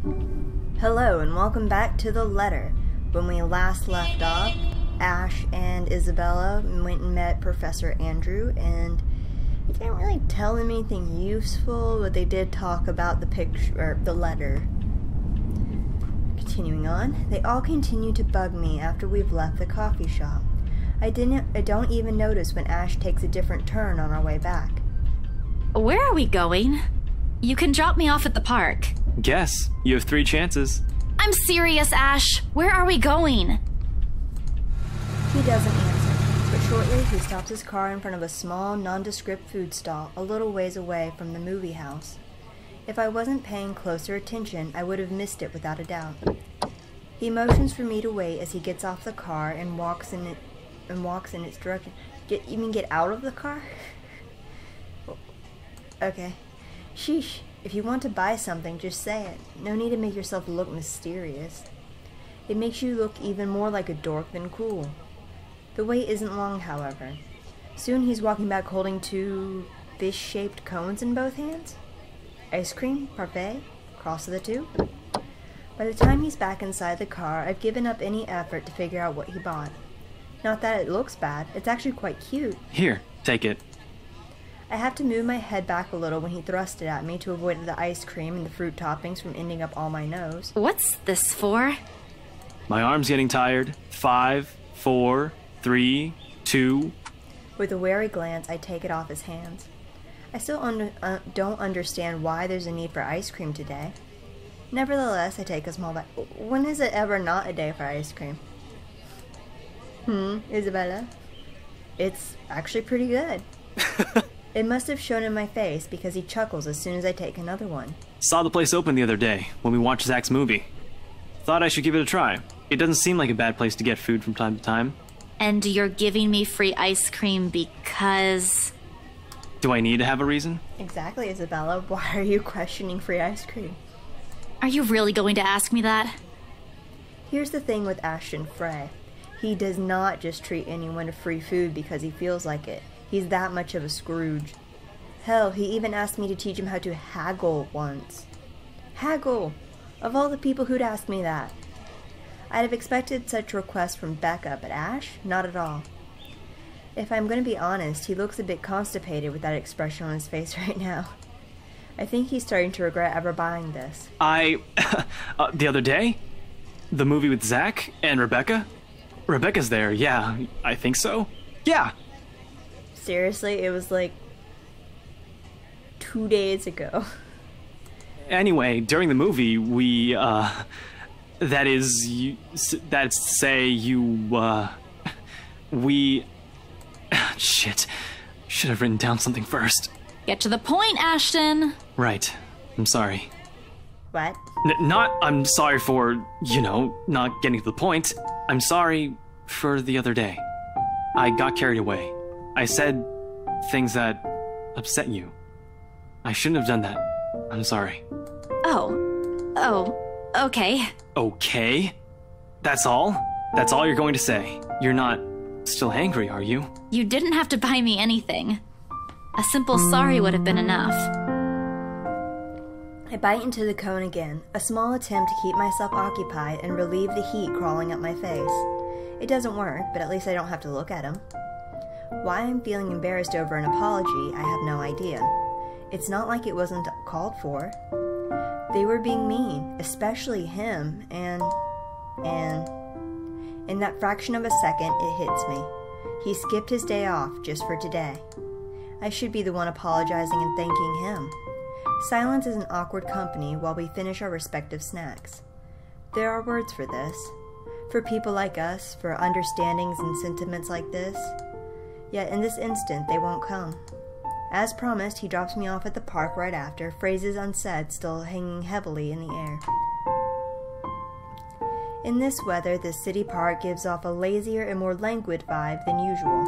Hello and welcome back to The Letter. When we last left off, Ash and Isabella went and met Professor Andrew, and they didn't really tell him anything useful, but they did talk about the picture, or the letter. Continuing on, they all continue to bug me after we've left the coffee shop. I don't even notice when Ash takes a different turn on our way back. Where are we going? You can drop me off at the park. Guess. You have 3 chances. I'm serious, Ash. Where are we going? He doesn't answer, but shortly he stops his car in front of a small, nondescript food stall a little ways away from the movie house. If I wasn't paying closer attention, I would have missed it without a doubt. He motions for me to wait as he gets off the car and walks in its direction. You mean get out of the car? Okay. Sheesh. If you want to buy something, just say it. No need to make yourself look mysterious. It makes you look even more like a dork than cool. The wait isn't long, however. Soon he's walking back holding 2 fish-shaped cones in both hands. Ice cream, parfait, cross of the 2. By the time he's back inside the car, I've given up any effort to figure out what he bought. Not that it looks bad, it's actually quite cute. Here, take it. I have to move my head back a little when he thrusts it at me to avoid the ice cream and the fruit toppings from ending up all my nose. What's this for? My arm's getting tired. 5, 4, 3, 2. With a wary glance, I take it off his hands. I still don't understand why there's a need for ice cream today. Nevertheless, I take a small bite. When is it ever not a day for ice cream? Isabella? It's actually pretty good. It must have shown in my face because he chuckles as soon as I take another one. Saw the place open the other day when we watched Zach's movie. Thought I should give it a try. It doesn't seem like a bad place to get food from time to time. And you're giving me free ice cream because... Do I need to have a reason? Exactly, Isabella. Why are you questioning free ice cream? Are you really going to ask me that? Here's the thing with Ashton Frey. He does not just treat anyone to free food because he feels like it. He's that much of a Scrooge. Hell, he even asked me to teach him how to haggle once. Haggle! Of all the people who'd ask me that. I'd have expected such a request from Becca, but Ash? Not at all. If I'm going to be honest, he looks a bit constipated with that expression on his face right now. I think he's starting to regret ever buying this. The other day? The movie with Zach and Rebecca? Rebecca's there, yeah, I think so. Yeah! Seriously, it was like 2 days ago. Anyway, during the movie, we, that's to say, shit. Should have written down something first. Get to the point, Ashton. Right. I'm sorry. What? I'm sorry for, not getting to the point. I'm sorry for the other day. I got carried away. I said things that upset you. I shouldn't have done that. I'm sorry. Oh, okay. Okay? That's all? That's all you're going to say? You're not still angry, are you? You didn't have to buy me anything. A simple sorry would have been enough. I bite into the cone again, a small attempt to keep myself occupied and relieve the heat crawling up my face. It doesn't work, but at least I don't have to look at him. Why I'm feeling embarrassed over an apology, I have no idea. It's not like it wasn't called for. They were being mean, especially him, and in that fraction of a second, it hits me. He skipped his day off just for today. I should be the one apologizing and thanking him. Silence is an awkward company while we finish our respective snacks. There are words for this. For people like us, for understandings and sentiments like this. Yet in this instant, they won't come. As promised, he drops me off at the park right after, phrases unsaid still hanging heavily in the air. In this weather, the city park gives off a lazier and more languid vibe than usual.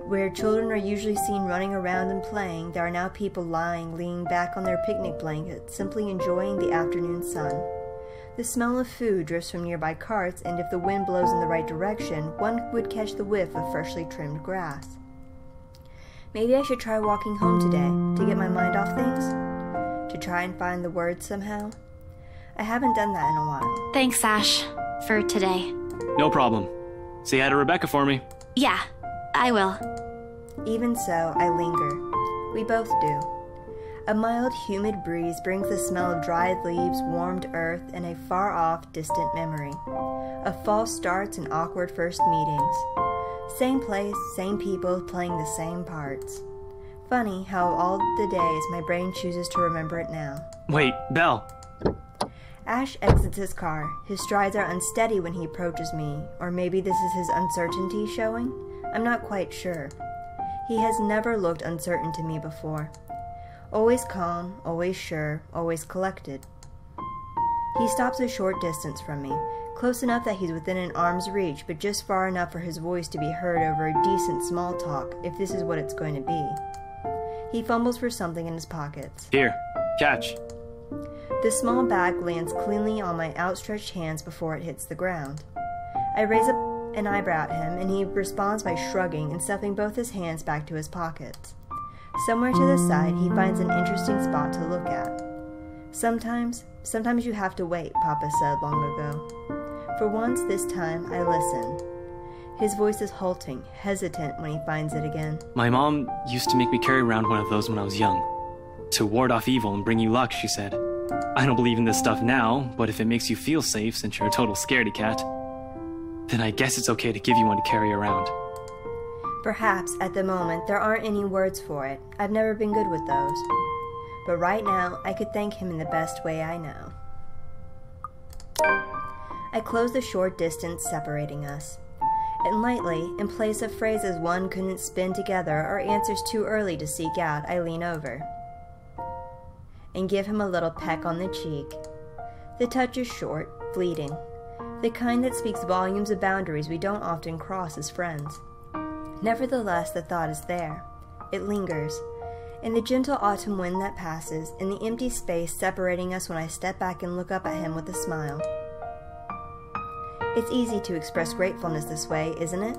Where children are usually seen running around and playing, there are now people lying, leaning back on their picnic blankets, simply enjoying the afternoon sun. The smell of food drifts from nearby carts, and if the wind blows in the right direction, one would catch the whiff of freshly trimmed grass. Maybe I should try walking home today, to get my mind off things? To try and find the words somehow? I haven't done that in a while. Thanks, Ash, for today. No problem. Say hi to Rebecca for me. Yeah, I will. Even so, I linger. We both do. A mild, humid breeze brings the smell of dried leaves, warmed earth, and a far-off, distant memory. Of false starts and awkward first meetings. Same place, same people, playing the same parts. Funny how all the days my brain chooses to remember it now. Wait, Belle. Ash exits his car. His strides are unsteady when he approaches me, or maybe this is his uncertainty showing? I'm not quite sure. He has never looked uncertain to me before. Always calm, always sure, always collected. He stops a short distance from me, close enough that he's within an arm's reach, but just far enough for his voice to be heard over a decent small talk, if this is what it's going to be. He fumbles for something in his pockets. Here, catch. The small bag lands cleanly on my outstretched hands before it hits the ground. I raise up an eyebrow at him, and he responds by shrugging and stuffing both his hands back to his pockets. Somewhere to the side, he finds an interesting spot to look at. Sometimes you have to wait, Papa said long ago. For once this time, I listen. His voice is halting, hesitant when he finds it again. My mom used to make me carry around one of those when I was young. To ward off evil and bring you luck, she said. I don't believe in this stuff now, but if it makes you feel safe since you're a total scaredy cat, then I guess it's okay to give you one to carry around. Perhaps, at the moment, there aren't any words for it. I've never been good with those. But right now, I could thank him in the best way I know. I close the short distance separating us. And lightly, in place of phrases one couldn't spin together or answers too early to seek out, I lean over and give him a little peck on the cheek. The touch is short, fleeting, the kind that speaks volumes of boundaries we don't often cross as friends. Nevertheless, the thought is there. It lingers. In the gentle autumn wind that passes, in the empty space separating us when I step back and look up at him with a smile. It's easy to express gratefulness this way, isn't it?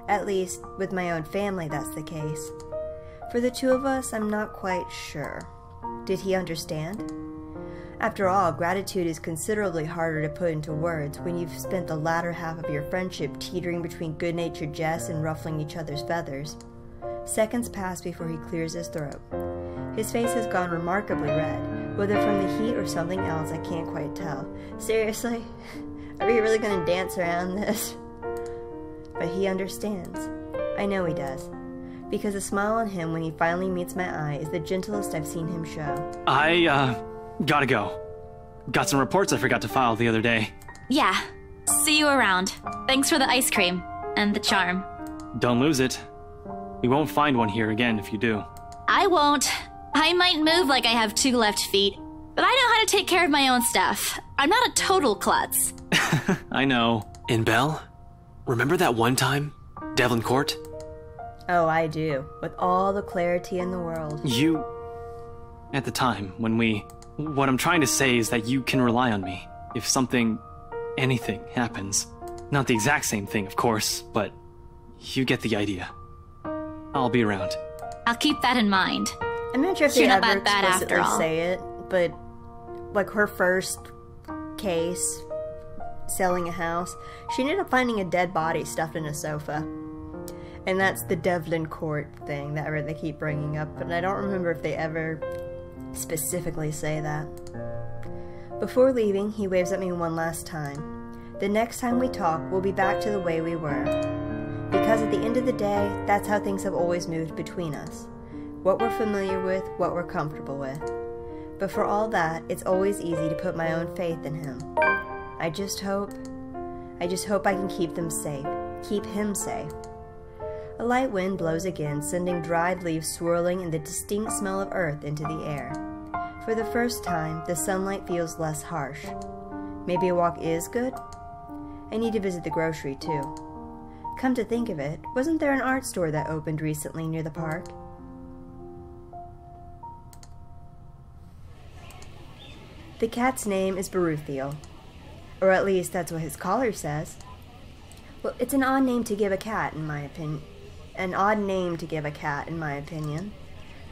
At least, with my own family, that's the case. For the two of us, I'm not quite sure. Did he understand? After all, gratitude is considerably harder to put into words when you've spent the latter half of your friendship teetering between good-natured jests and ruffling each other's feathers. Seconds pass before he clears his throat. His face has gone remarkably red, whether from the heat or something else I can't quite tell. Seriously? Are we really going to dance around this? But he understands. I know he does. Because the smile on him when he finally meets my eye is the gentlest I've seen him show. I, gotta go. Got some reports I forgot to file the other day. Yeah. See you around. Thanks for the ice cream. And the charm. Don't lose it. We won't find one here again if you do. I won't. I might move like I have 2 left feet, but I know how to take care of my own stuff. I'm not a total klutz. I know. And Belle, remember that one time? Devlin Court? Oh, I do. With all the clarity in the world. You... At the time, when we... What I'm trying to say is that you can rely on me. If something... anything happens. Not the exact same thing, of course, but... you get the idea. I'll be around. I'll keep that in mind. I'm not sure if You're they not ever that bad explicitly after all. say it, but... like her first case, selling a house, she ended up finding a dead body stuffed in a sofa. And that's the Devlin Court thing that they keep bringing up, but I don't remember if they ever specifically say that. Before leaving, he waves at me one last time. The next time we talk, we'll be back to the way we were. Because at the end of the day, that's how things have always moved between us. What we're familiar with, what we're comfortable with. But for all that, it's always easy to put my own faith in him. I just hope I can keep them safe. Keep him safe. A light wind blows again, sending dried leaves swirling and the distinct smell of earth into the air. For the first time, the sunlight feels less harsh. Maybe a walk is good? I need to visit the grocery, too. Come to think of it, wasn't there an art store that opened recently near the park? The cat's name is Baruthiel. Or at least that's what his collar says. Well, it's an odd name to give a cat, in my opinion. An odd name to give a cat, in my opinion.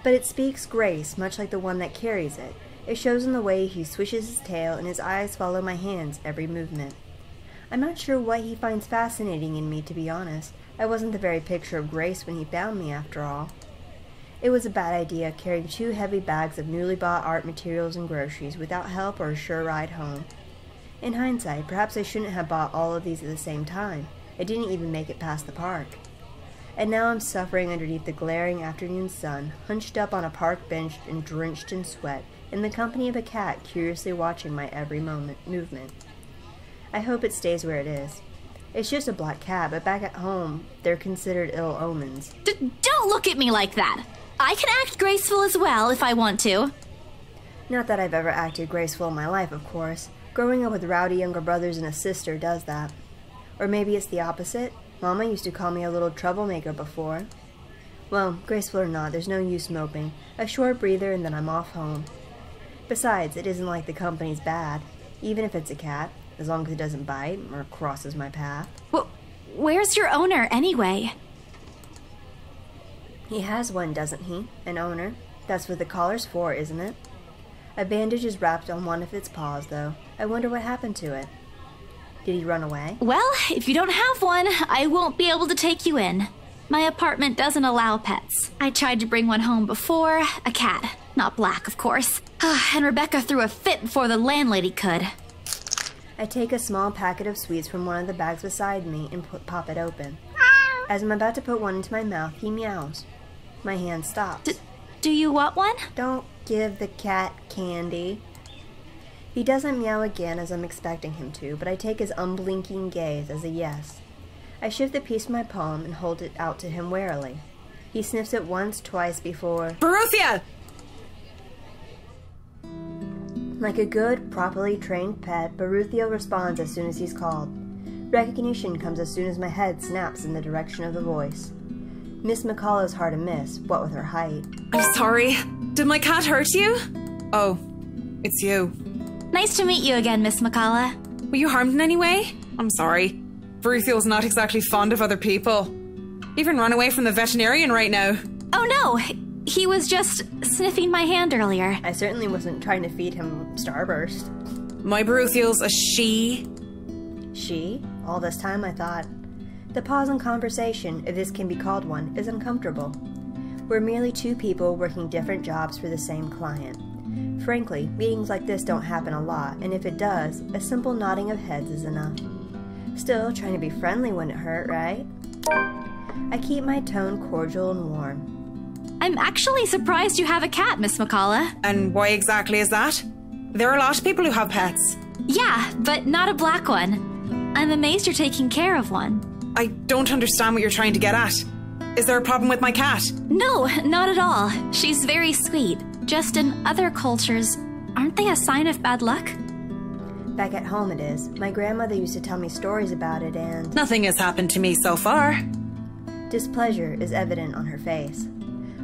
But it speaks grace, much like the one that carries it. It shows in the way he swishes his tail and his eyes follow my hand's every movement. I'm not sure what he finds fascinating in me, to be honest. I wasn't the very picture of grace when he found me, after all. It was a bad idea carrying 2 heavy bags of newly bought art materials and groceries without help or a sure ride home. In hindsight, perhaps I shouldn't have bought all of these at the same time. I didn't even make it past the park. And now I'm suffering underneath the glaring afternoon sun, hunched up on a park bench and drenched in sweat, in the company of a cat curiously watching my every movement. I hope it stays where it is. It's just a black cat, but back at home, they're considered ill omens. Don't look at me like that. I can act graceful as well if I want to. Not that I've ever acted graceful in my life, of course. Growing up with rowdy younger brothers and a sister does that. Or maybe it's the opposite. Mama used to call me a little troublemaker before. Well, graceful or not, there's no use moping. A short breather and then I'm off home. Besides, it isn't like the company's bad, even if it's a cat, as long as it doesn't bite or crosses my path. Well, where's your owner, anyway? He has one, doesn't he? An owner? That's what the collar's for, isn't it? A bandage is wrapped on one of its paws, though. I wonder what happened to it. Did he run away? Well, if you don't have one, I won't be able to take you in. My apartment doesn't allow pets. I tried to bring one home before, a cat. Not black, of course. And Rebecca threw a fit before the landlady could. I take a small packet of sweets from one of the bags beside me and pop it open. As I'm about to put one into my mouth, he meows. My hand stops. Do you want one? Don't give the cat candy. He doesn't meow again as I'm expecting him to, but I take his unblinking gaze as a yes. I shift the piece from my palm and hold it out to him warily. He sniffs it once, twice before... Baruthia! Like a good, properly trained pet, Baruthia responds as soon as he's called. Recognition comes as soon as my head snaps in the direction of the voice. Miss McCullough's hard to miss, what with her height. I'm sorry. Did my cat hurt you? Oh, it's you. Nice to meet you again, Miss McCullough. Were you harmed in any way? I'm sorry. Baruthia's not exactly fond of other people. Even run away from the veterinarian right now. Oh no, he was just sniffing my hand earlier. I certainly wasn't trying to feed him Starburst. My Baruthia's a she. She? All this time I thought. The pause in conversation, if this can be called one, is uncomfortable. We're merely 2 people working different jobs for the same client. Frankly, meetings like this don't happen a lot, and if it does, a simple nodding of heads is enough. Still, trying to be friendly wouldn't hurt, right? I keep my tone cordial and warm. I'm actually surprised you have a cat, Miss McCullough. And why exactly is that? There are a lot of people who have pets. Yeah, but not a black one. I'm amazed you're taking care of one. I don't understand what you're trying to get at. Is there a problem with my cat? No, not at all. She's very sweet. Just in other cultures, aren't they a sign of bad luck? Back at home it is. My grandmother used to tell me stories about it and... Nothing has happened to me so far. Displeasure is evident on her face.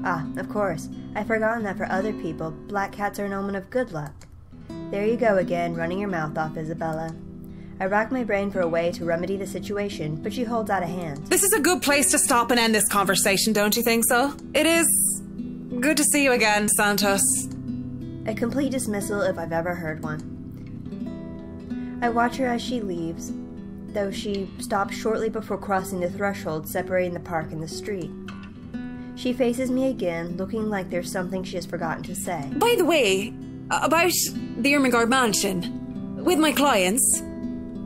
Ah, of course. I'd forgotten that for other people, black cats are an omen of good luck. There you go again, running your mouth off, Isabella. I rack my brain for a way to remedy the situation, but she holds out a hand. This is a good place to stop and end this conversation, don't you think so? It is good to see you again, Santos. A complete dismissal if I've ever heard one. I watch her as she leaves, though she stops shortly before crossing the threshold separating the park and the street. She faces me again, looking like there's something she has forgotten to say. By the way, about the Ermengarde mansion, with my clients,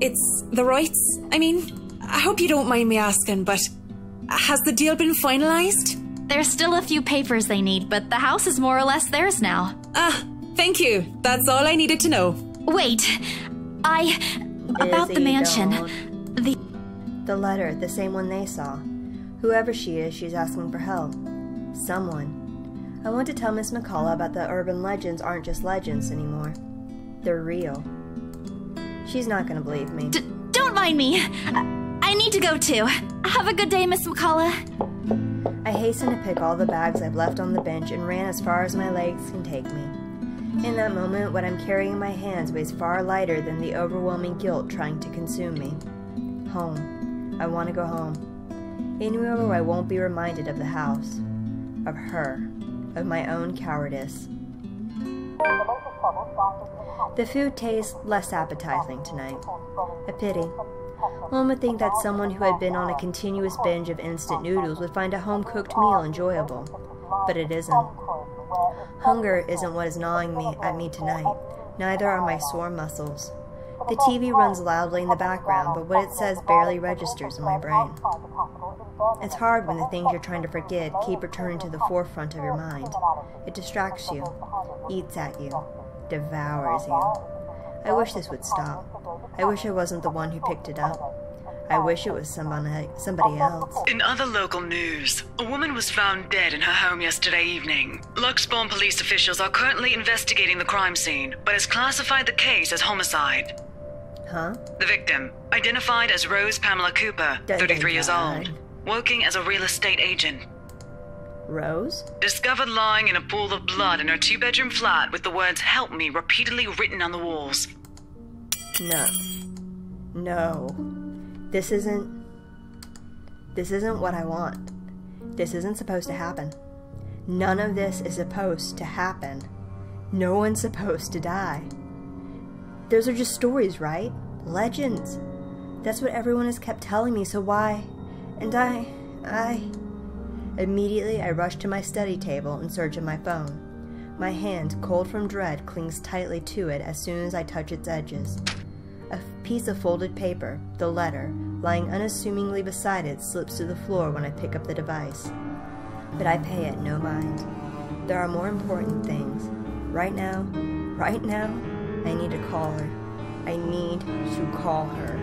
it's the rights. I mean, I hope you don't mind me asking, but has the deal been finalized? There's still a few papers they need, but the house is more or less theirs now. Ah, thank you. That's all I needed to know. Wait, about the mansion. The letter, the same one they saw. Whoever she is, she's asking for help. Someone. I want to tell Miss McCullough about the urban legends aren't just legends anymore. They're real. She's not gonna believe me. Don't mind me. I need to go too. Have a good day, Miss McCullough. I hasten to pick all the bags I've left on the bench and ran as far as my legs can take me. In that moment, what I'm carrying in my hands weighs far lighter than the overwhelming guilt trying to consume me. Home. I want to go home. Anywhere where I won't be reminded of the house. Of her. Of my own cowardice. The food tastes less appetizing tonight. A pity. One would think that someone who had been on a continuous binge of instant noodles would find a home-cooked meal enjoyable, but it isn't. Hunger isn't what is gnawing at me tonight. Neither are my sore muscles. The TV runs loudly in the background, but what it says barely registers in my brain. It's hard when the things you're trying to forget keep returning to the forefront of your mind. It distracts you, eats at you, devours you. I wish this would stop. I wish I wasn't the one who picked it up. I wish it was somebody else. In other local news, a woman was found dead in her home yesterday evening. Luxbourne police officials are currently investigating the crime scene, but has classified the case as homicide. Huh? The victim, identified as Rose Pamela Cooper, 33 years old, working as a real estate agent. Rose? Discovered lying in a pool of blood in her two-bedroom flat with the words "Help me" repeatedly written on the walls. No. This isn't what I want. This isn't supposed to happen. None of this is supposed to happen. No one's supposed to die. Those are just stories, right? Legends. That's what everyone has kept telling me, so why? And Immediately, I rush to my study table in search of my phone. My hand, cold from dread, clings tightly to it as soon as I touch its edges. A piece of folded paper, the letter, lying unassumingly beside it, slips to the floor when I pick up the device. But I pay it no mind. There are more important things. Right now, I need to call her. I need to call her.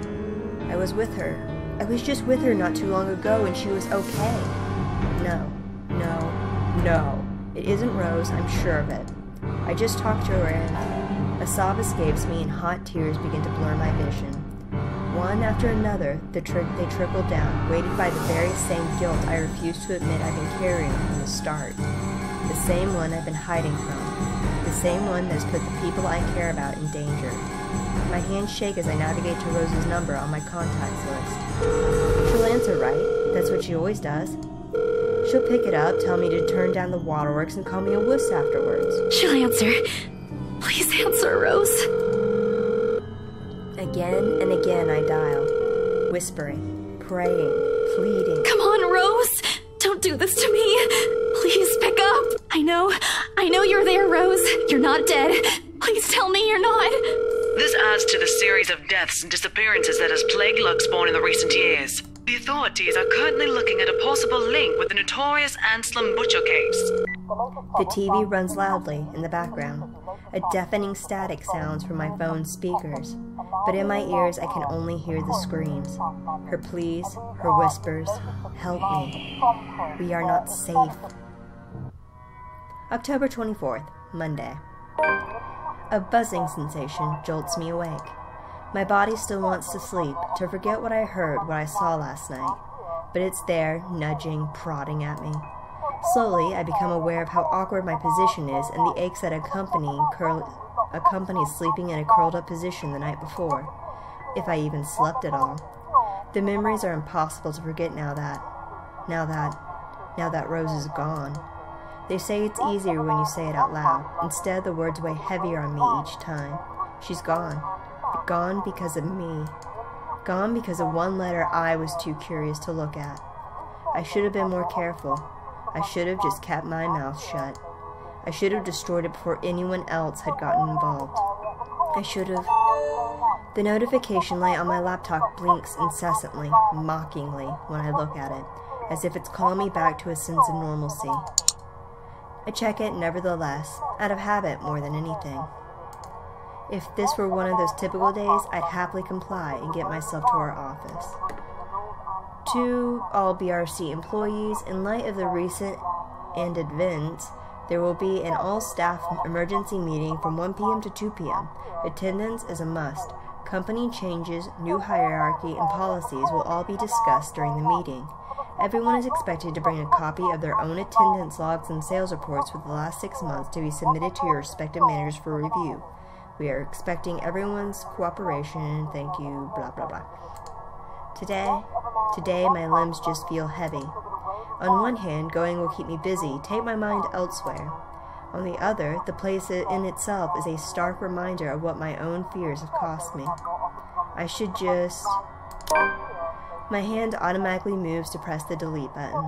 I was with her. I was just with her not too long ago and she was okay. No. It isn't Rose, I'm sure of it. I just talked to her and a sob escapes me and hot tears begin to blur my vision. One after another, they trickle down, weighted by the very same guilt I refuse to admit I've been carrying from the start. The same one I've been hiding from. The same one that has put the people I care about in danger. My hands shake as I navigate to Rose's number on my contacts list. She'll answer, right? That's what she always does. She'll pick it up, tell me to turn down the waterworks, and call me a wuss afterwards. She'll answer. Please answer, Rose. Again and again I dial, whispering, praying, pleading. Come on, Rose! Don't do this to me! Please pick up! I know you're there, Rose. You're not dead. Please tell me you're not. This adds to the series of deaths and disappearances that has plagued Luxbourne in the recent years. The authorities are currently looking at a possible link with the notorious Anselm Butcher case. The TV runs loudly in the background. A deafening static sounds from my phone's speakers, but in my ears I can only hear the screams. Her pleas, her whispers, help me. We are not safe. October 24th, Monday. A buzzing sensation jolts me awake. My body still wants to sleep, to forget what I heard, what I saw last night. But it's there, nudging, prodding at me. Slowly, I become aware of how awkward my position is and the aches that accompany sleeping in a curled-up position the night before, if I even slept at all. The memories are impossible to forget now that Rose is gone. They say it's easier when you say it out loud. Instead, the words weigh heavier on me each time. She's gone. Gone because of me. Gone because of one letter I was too curious to look at. I should have been more careful. I should have just kept my mouth shut. I should have destroyed it before anyone else had gotten involved. I should have... The notification light on my laptop blinks incessantly, mockingly, when I look at it, as if it's calling me back to a sense of normalcy. I check it nevertheless, out of habit more than anything. If this were one of those typical days, I'd happily comply and get myself to our office. To all BRC employees, in light of the recent events, there will be an all-staff emergency meeting from 1 p.m. to 2 p.m. Attendance is a must. Company changes, new hierarchy, and policies will all be discussed during the meeting. Everyone is expected to bring a copy of their own attendance logs and sales reports for the last 6 months to be submitted to your respective managers for review. We are expecting everyone's cooperation. Thank you, blah, blah, blah. Today, my limbs just feel heavy. On one hand, going will keep me busy, take my mind elsewhere. On the other, the place in itself is a stark reminder of what my own fears have cost me. I should just... My hand automatically moves to press the delete button.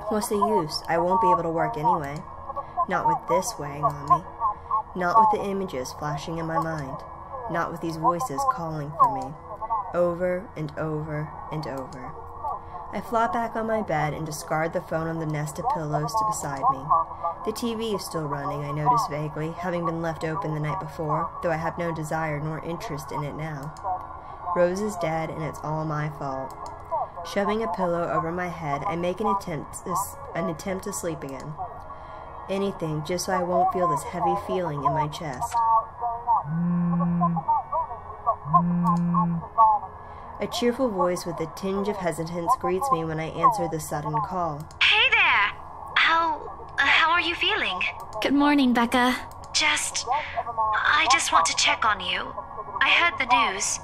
What's the use? I won't be able to work anyway. Not with this weighing on me. Not with the images flashing in my mind. Not with these voices calling for me. Over and over and over. I flop back on my bed and discard the phone on the nest of pillows to beside me. The TV is still running, I notice vaguely, having been left open the night before, though I have no desire nor interest in it now. Rose is dead, and it's all my fault. Shoving a pillow over my head, I make an attempt to sleep again. Anything, just so I won't feel this heavy feeling in my chest. A cheerful voice with a tinge of hesitance greets me when I answer the sudden call. Hey there! How are you feeling? Good morning, Becca. I just want to check on you. I heard the news.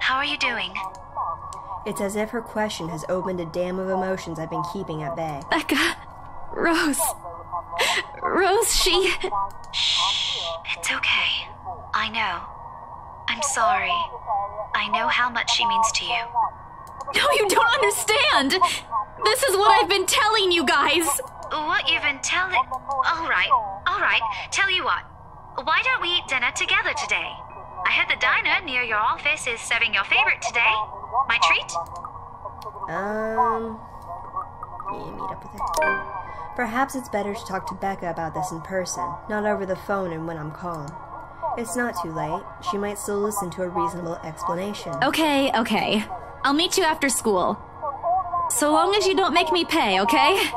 How are you doing? It's as if her question has opened a dam of emotions I've been keeping at bay. Becca. Rose, she... Shh. It's okay. I know. I'm sorry. I know how much she means to you. No, you don't understand! This is what I've been telling you guys! What you've been telling... All right. Tell you what. Why don't we eat dinner together today? I heard the diner near your office is serving your favorite today. My treat? Yeah, meet up with her. Perhaps it's better to talk to Becca about this in person, not over the phone and when I'm calm. It's not too late. She might still listen to a reasonable explanation. Okay. I'll meet you after school. So long as you don't make me pay, okay?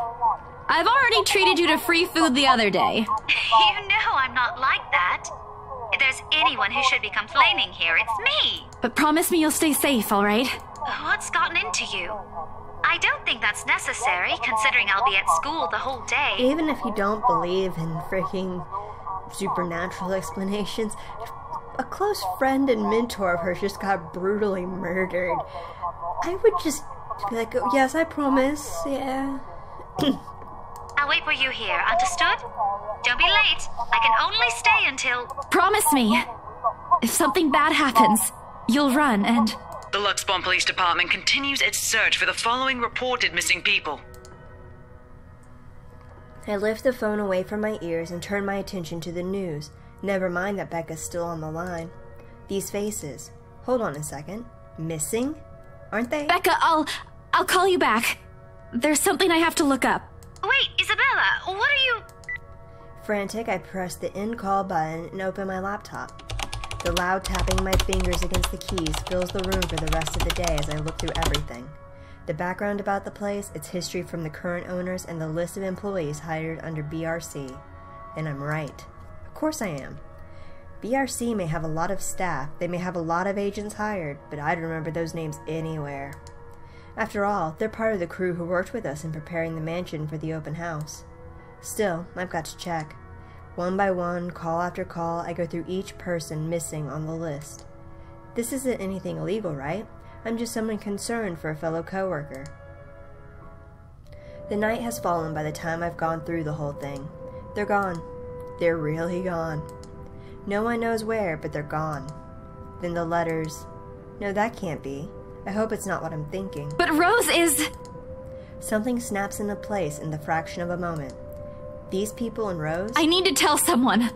I've already treated you to free food the other day. You know I'm not like that. If there's anyone who should be complaining here, it's me. But promise me you'll stay safe, all right? What's gotten into you? I don't think that's necessary, considering I'll be at school the whole day. Even if you don't believe in freaking supernatural explanations, a close friend and mentor of hers just got brutally murdered. I would just be like, oh, yes, I promise, yeah. I'll wait for you here, understood? Don't be late. I can only stay until... Promise me. If something bad happens, you'll run and... The Luxbourne Police Department continues its search for the following reported missing people. I lift the phone away from my ears and turn my attention to the news. Never mind that Becca's still on the line. These faces. Hold on a second. Missing? Aren't they? Becca, I'll call you back. There's something I have to look up. Wait, Isabella, what are you... Frantic, I press the end call button and open my laptop. The loud tapping of my fingers against the keys fills the room for the rest of the day as I look through everything. The background about the place, its history from the current owners, and the list of employees hired under BRC. And I'm right. Of course I am. BRC may have a lot of staff, they may have a lot of agents hired, but I'd remember those names anywhere. After all, they're part of the crew who worked with us in preparing the mansion for the open house. Still, I've got to check. One by one, call after call, I go through each person missing on the list. This isn't anything illegal, right? I'm just someone concerned for a fellow coworker. The night has fallen by the time I've gone through the whole thing. They're gone. They're really gone. No one knows where, but they're gone. Then the letters. No, that can't be. I hope it's not what I'm thinking. But Rose is... Something snaps into place in the fraction of a moment. These people and Rose? I need to tell someone.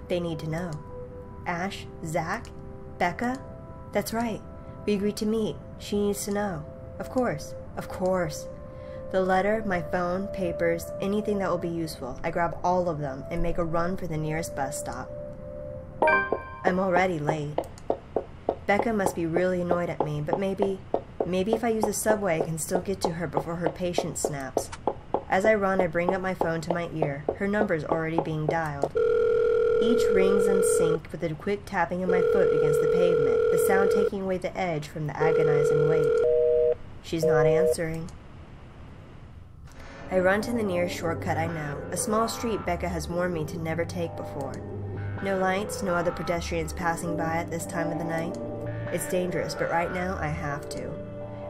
They need to know. Ash? Zach? Becca? That's right. We agreed to meet. She needs to know. Of course. Of course. The letter, my phone, papers, anything that will be useful. I grab all of them and make a run for the nearest bus stop. I'm already late. Becca must be really annoyed at me, but maybe if I use the subway, I can still get to her before her patience snaps. As I run, I bring up my phone to my ear. Her number's already being dialed. Each rings in sync with a quick tapping of my foot against the pavement, the sound taking away the edge from the agonizing wait. She's not answering. I run to the nearest shortcut I know, a small street Becca has warned me to never take before. No lights, no other pedestrians passing by at this time of the night. It's dangerous, but right now I have to.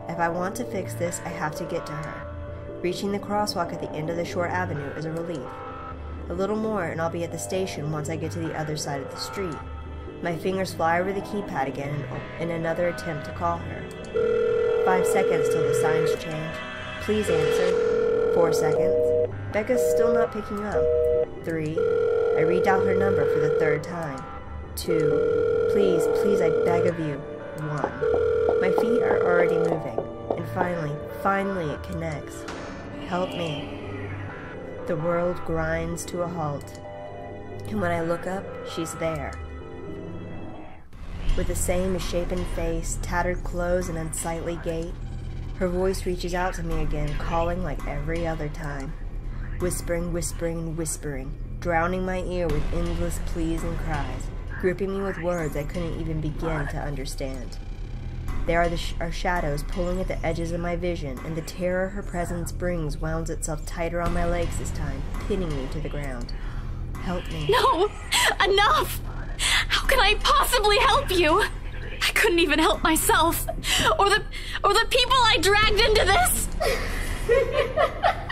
If I want to fix this, I have to get to her. Reaching the crosswalk at the end of the short avenue is a relief. A little more and I'll be at the station once I get to the other side of the street. My fingers fly over the keypad again in another attempt to call her. 5 seconds till the signs change. Please answer. 4 seconds. Becca's still not picking up. 3. I read out her number for the 3rd time. 2. Please, please, I beg of you. 1. My feet are already moving. And finally it connects. Help me. The world grinds to a halt. And when I look up, she's there. With the same misshapen face, tattered clothes, and unsightly gait, her voice reaches out to me again, calling like every other time. Whispering, whispering, and whispering, drowning my ear with endless pleas and cries, gripping me with words I couldn't even begin to understand. There are our shadows pulling at the edges of my vision, and the terror her presence brings wounds itself tighter on my legs this time, pinning me to the ground. Help me. No! Enough! How can I possibly help you? I couldn't even help myself. Or the people I dragged into this!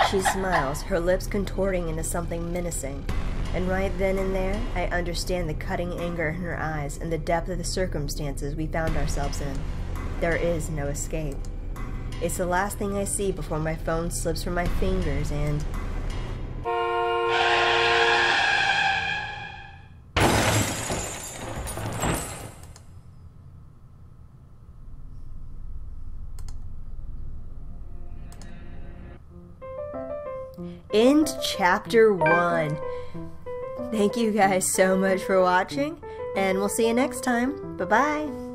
She smiles, her lips contorting into something menacing. And right then and there, I understand the cutting anger in her eyes and the depth of the circumstances we found ourselves in. There is no escape. It's the last thing I see before my phone slips from my fingers and... End chapter 1. Thank you guys so much for watching, and we'll see you next time. Bye-bye.